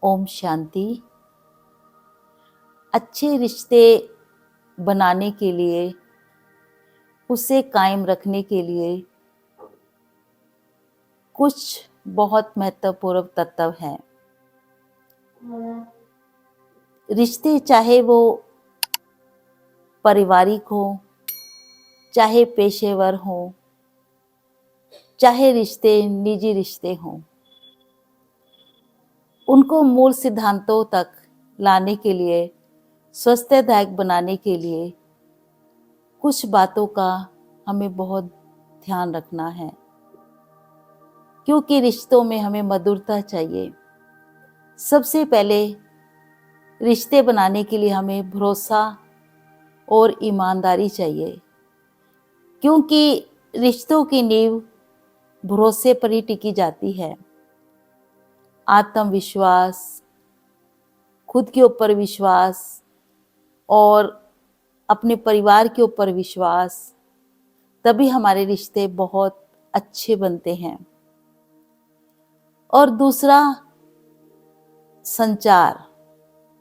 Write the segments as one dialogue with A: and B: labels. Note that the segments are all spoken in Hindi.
A: ओम शांति। अच्छे रिश्ते बनाने के लिए, उसे कायम रखने के लिए कुछ बहुत महत्वपूर्ण तत्व हैं। रिश्ते चाहे वो पारिवारिक हो, चाहे पेशेवर हो, चाहे रिश्ते निजी रिश्ते हों, उनको मूल सिद्धांतों तक लाने के लिए, स्वास्थ्यदायक बनाने के लिए कुछ बातों का हमें बहुत ध्यान रखना है, क्योंकि रिश्तों में हमें मधुरता चाहिए। सबसे पहले रिश्ते बनाने के लिए हमें भरोसा और ईमानदारी चाहिए, क्योंकि रिश्तों की नींव भरोसे पर ही टिकी जाती है। आत्मविश्वास, खुद के ऊपर विश्वास और अपने परिवार के ऊपर विश्वास, तभी हमारे रिश्ते बहुत अच्छे बनते हैं। और दूसरा, संचार,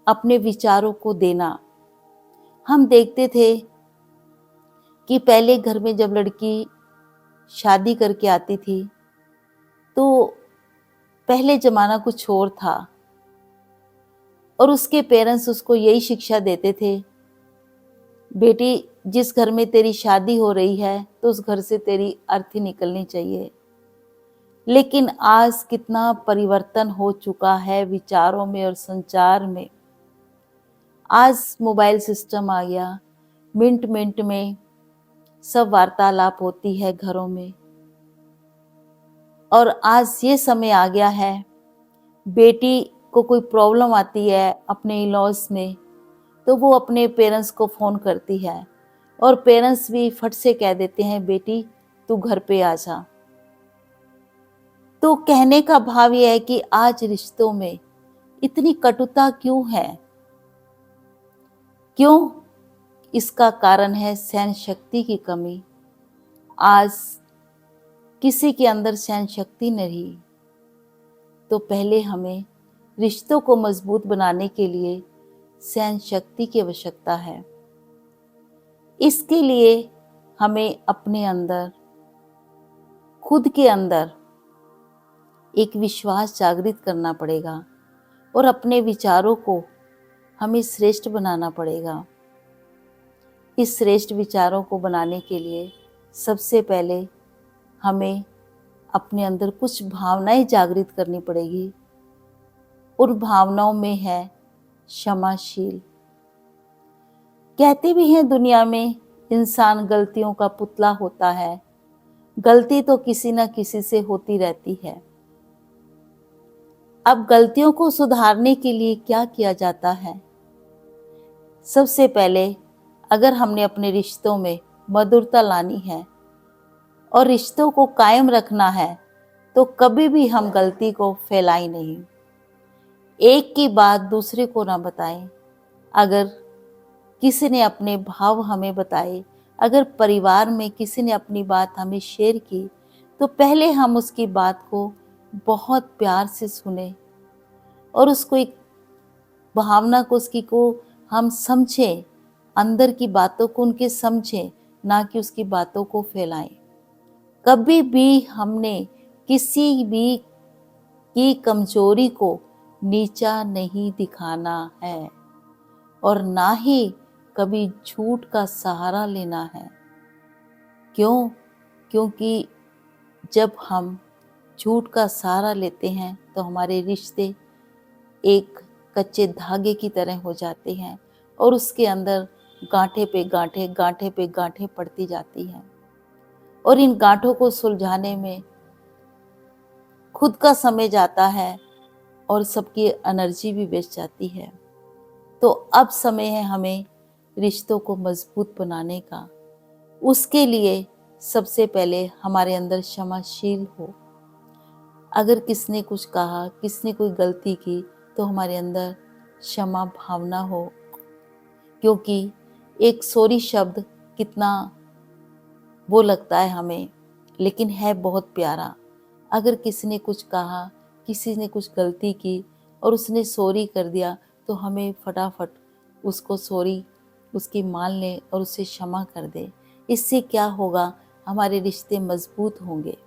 A: अपने विचारों को देना। हम देखते थे कि पहले घर में जब लड़की शादी करके आती थी तो पहले ज़माना कुछ और था, और उसके पेरेंट्स उसको यही शिक्षा देते थे, बेटी जिस घर में तेरी शादी हो रही है तो उस घर से तेरी अर्थी निकलनी चाहिए। लेकिन आज कितना परिवर्तन हो चुका है विचारों में और संचार में। आज मोबाइल सिस्टम आ गया, मिनट मिनट में सब वार्तालाप होती है घरों में। और आज ये समय आ गया है, बेटी को कोई प्रॉब्लम आती है अपने इन-लॉज में तो वो अपने पेरेंट्स को फ़ोन करती है, और पेरेंट्स भी फट से कह देते हैं, बेटी तू घर पे आ जा। तो कहने का भाव ये है कि आज रिश्तों में इतनी कटुता क्यों है? क्यों? इसका कारण है सहन शक्ति की कमी। आज किसी के अंदर सहन शक्ति नहीं, तो पहले हमें रिश्तों को मजबूत बनाने के लिए सहन शक्ति की आवश्यकता है। इसके लिए हमें अपने अंदर, खुद के अंदर एक विश्वास जागृत करना पड़ेगा, और अपने विचारों को हमें श्रेष्ठ बनाना पड़ेगा। इस श्रेष्ठ विचारों को बनाने के लिए सबसे पहले हमें अपने अंदर कुछ भावनाएं जागृत करनी पड़ेगी। उन भावनाओं में है क्षमाशील। कहते भी हैं दुनिया में इंसान गलतियों का पुतला होता है। गलती तो किसी न किसी से होती रहती है। अब गलतियों को सुधारने के लिए क्या किया जाता है? सबसे पहले अगर हमने अपने रिश्तों में मधुरता लानी है और रिश्तों को कायम रखना है, तो कभी भी हम गलती को फैलाएं नहीं। एक की बात दूसरे को ना बताएं। अगर किसी ने अपने भाव हमें बताए, अगर परिवार में किसी ने अपनी बात हमें शेयर की, तो पहले हम उसकी बात को बहुत प्यार से सुने और उसको एक भावना को, उसकी को हम समझें, अंदर की बातों को उनके समझें, ना कि उसकी बातों को फैलाएं। कभी भी हमने किसी भी की कमजोरी को नीचा नहीं दिखाना है, और ना ही कभी झूठ का सहारा लेना है। क्यों? क्योंकि जब हम झूठ का सहारा लेते हैं तो हमारे रिश्ते एक कच्चे धागे की तरह हो जाते हैं, और उसके अंदर गांठे पे गांठे, गांठे पे गांठे पड़ती जाती हैं, और इन गांठों को सुलझाने में खुद का समय जाता है और सबकी एनर्जी भी वेस्ट जाती है। तो अब समय है हमें रिश्तों को मजबूत बनाने का। उसके लिए सबसे पहले हमारे अंदर क्षमाशील हो। अगर किसने कुछ कहा, किसने कोई गलती की, तो हमारे अंदर क्षमा भावना हो, क्योंकि एक सॉरी शब्द कितना वो लगता है हमें, लेकिन है बहुत प्यारा। अगर किसी ने कुछ कहा, किसी ने कुछ गलती की, और उसने सॉरी कर दिया, तो हमें फटाफट उसको सॉरी उसकी मान लें और उसे क्षमा कर दें। इससे क्या होगा, हमारे रिश्ते मजबूत होंगे।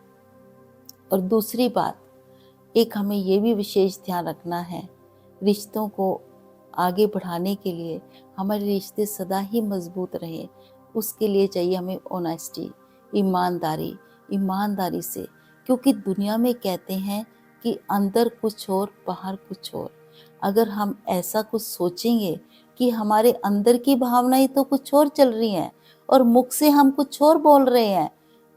A: और दूसरी बात, एक हमें ये भी विशेष ध्यान रखना है, रिश्तों को आगे बढ़ाने के लिए हमारे रिश्ते सदा ही मजबूत रहें, उसके लिए चाहिए हमें ऑनेस्टी, ईमानदारी, ईमानदारी से। क्योंकि दुनिया में कहते हैं कि अंदर कुछ और बाहर कुछ और। अगर हम ऐसा कुछ सोचेंगे कि हमारे अंदर की भावनाएं तो कुछ और चल रही हैं और मुख से हम कुछ और बोल रहे हैं,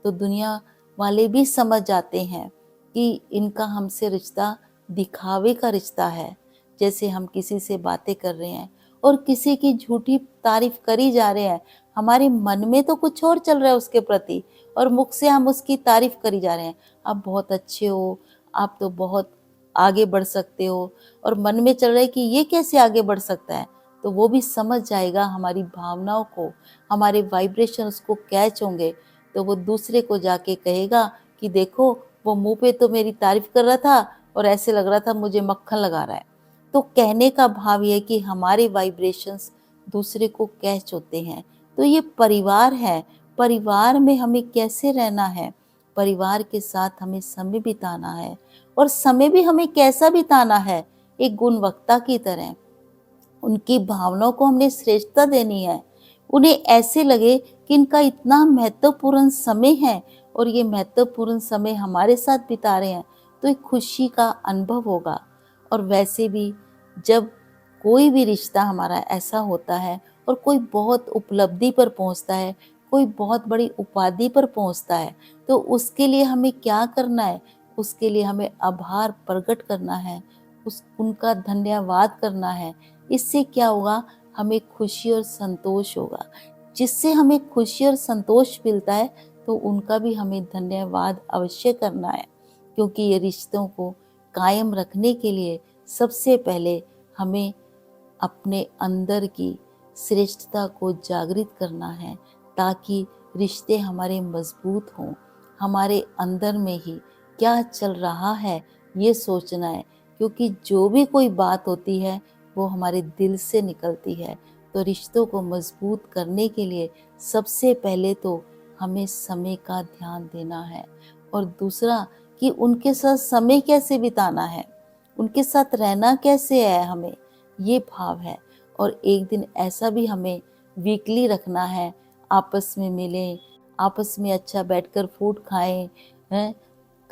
A: तो दुनिया वाले भी समझ जाते हैं कि इनका हमसे रिश्ता दिखावे का रिश्ता है। जैसे हम किसी से बातें कर रहे हैं और किसी की झूठी तारीफ करी जा रहे हैं, हमारे मन में तो कुछ और चल रहा है उसके प्रति और मुख से हम उसकी तारीफ करी जा रहे हैं, आप बहुत अच्छे हो, आप तो बहुत आगे बढ़ सकते हो, और मन में चल रहा है कि ये कैसे आगे बढ़ सकता है। तो वो भी समझ जाएगा हमारी भावनाओं को, हमारे वाइब्रेशन उसको कैच होंगे, तो वो दूसरे को जाके कहेगा कि देखो वो मुंह पे तो मेरी तारीफ कर रहा था और ऐसे लग रहा था मुझे मक्खन लगा रहा है। तो कहने का भाव ये है कि हमारे वाइब्रेशंस दूसरे को कैच होते हैं। तो ये परिवार है, परिवार में हमें कैसे रहना है, परिवार के साथ हमें समय बिताना है, और समय भी हमें कैसा बिताना है, एक गुणवत्ता की तरह। उनकी भावनाओं को हमने श्रेष्ठता देनी है, उन्हें ऐसे लगे कि इनका इतना महत्वपूर्ण समय है और ये महत्वपूर्ण समय हमारे साथ बिता रहे हैं, तो एक खुशी का अनुभव होगा। और वैसे भी जब कोई भी रिश्ता हमारा ऐसा होता है और कोई बहुत उपलब्धि पर पहुंचता है, कोई बहुत बड़ी उपाधि पर पहुंचता है, तो उसके लिए हमें क्या करना है, उसके लिए हमें आभार प्रकट करना है, उनका धन्यवाद करना है। इससे क्या होगा, हमें खुशी और संतोष होगा। जिससे हमें खुशी और संतोष मिलता है तो उनका भी हमें धन्यवाद अवश्य करना है, क्योंकि ये रिश्तों को कायम रखने के लिए सबसे पहले हमें अपने अंदर की श्रेष्ठता को जागृत करना है, ताकि रिश्ते हमारे मजबूत हों। हमारे अंदर में ही क्या चल रहा है ये सोचना है, क्योंकि जो भी कोई बात होती है वो हमारे दिल से निकलती है। तो रिश्तों को मजबूत करने के लिए सबसे पहले तो हमें समय का ध्यान देना है, और दूसरा कि उनके साथ समय कैसे बिताना है, उनके साथ रहना कैसे है, हमें ये भाव है। और एक दिन ऐसा भी हमें वीकली रखना है, आपस में मिलें, आपस में अच्छा बैठकर फूड खाएं, हैं,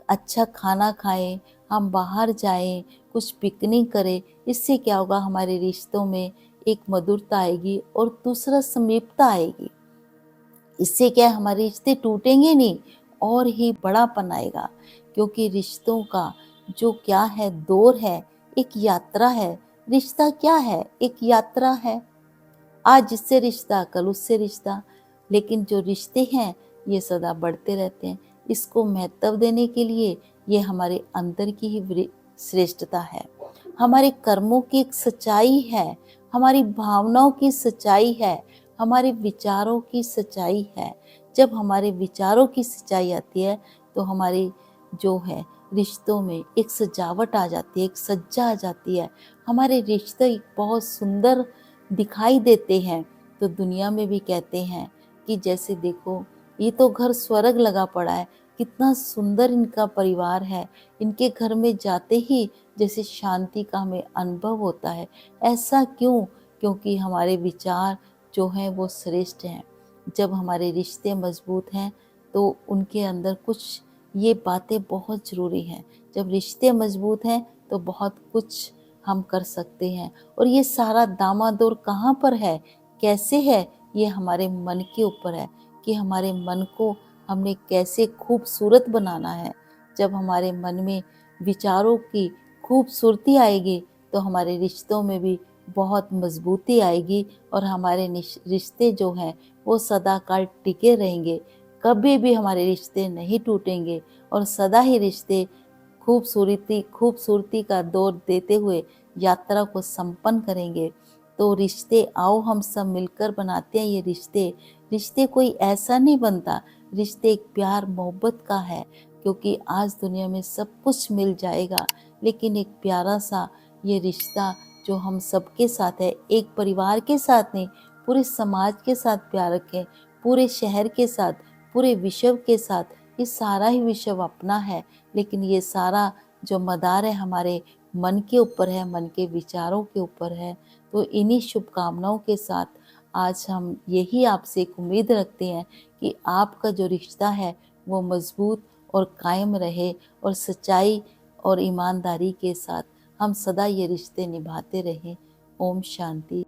A: अच्छा खाना खाएं, हम बाहर जाएं, कुछ पिकनिक करें। इससे क्या होगा, हमारे रिश्तों में एक मधुरता आएगी और दूसरा समीपता आएगी। इससे क्या है, हमारे रिश्ते टूटेंगे नहीं और ही बड़ापन आएगा। क्योंकि रिश्तों का जो क्या है, दौर है, एक यात्रा है। रिश्ता क्या है, एक यात्रा है। आज जिससे रिश्ता, कल उससे रिश्ता, लेकिन जो रिश्ते हैं ये सदा बढ़ते रहते हैं। इसको महत्व देने के लिए ये हमारे अंदर की ही श्रेष्ठता है, हमारे कर्मों की एक सच्चाई है, हमारी भावनाओं की सच्चाई है, हमारे विचारों की सच्चाई है। जब हमारे विचारों की सच्चाई आती है तो हमारे जो है रिश्तों में एक सजावट आ जाती है, एक सज्जा आ जाती है। हमारे रिश्ते बहुत सुंदर दिखाई देते हैं। तो दुनिया में भी कहते हैं कि जैसे देखो ये तो घर स्वर्ग लगा पड़ा है, कितना सुंदर इनका परिवार है, इनके घर में जाते ही जैसे शांति का हमें अनुभव होता है। ऐसा क्यों? क्योंकि हमारे विचार जो हैं वो श्रेष्ठ हैं। जब हमारे रिश्ते मजबूत हैं तो उनके अंदर कुछ ये बातें बहुत ज़रूरी हैं। जब रिश्ते मजबूत हैं तो बहुत कुछ हम कर सकते हैं। और ये सारा दामादौर कहाँ पर है, कैसे है, ये हमारे मन के ऊपर है कि हमारे मन को हमने कैसे खूबसूरत बनाना है। जब हमारे मन में विचारों की खूबसूरती आएगी तो हमारे रिश्तों में भी बहुत मजबूती आएगी और हमारे रिश्ते जो हैं वो सदा काल टिके रहेंगे। कभी भी हमारे रिश्ते नहीं टूटेंगे और सदा ही रिश्ते खूबसूरती का दौर देते हुए यात्रा को संपन्न करेंगे। तो रिश्ते आओ हम सब मिलकर बनाते हैं ये रिश्ते। रिश्ते कोई ऐसा नहीं बनता, रिश्ते एक प्यार मोहब्बत का है। क्योंकि आज दुनिया में सब कुछ मिल जाएगा, लेकिन एक प्यारा सा ये रिश्ता जो हम सबके साथ है, एक परिवार के साथ नहीं, पूरे समाज के साथ प्यार रखें, पूरे शहर के साथ, पूरे विश्व के साथ। ये सारा ही विश्व अपना है, लेकिन ये सारा जो मदार है हमारे मन के ऊपर है, मन के विचारों के ऊपर है। तो इन्हीं शुभकामनाओं के साथ आज हम यही आपसे एक उम्मीद रखते हैं कि आपका जो रिश्ता है वो मजबूत और कायम रहे, और सच्चाई और ईमानदारी के साथ हम सदा ये रिश्ते निभाते रहें। ओम शांति।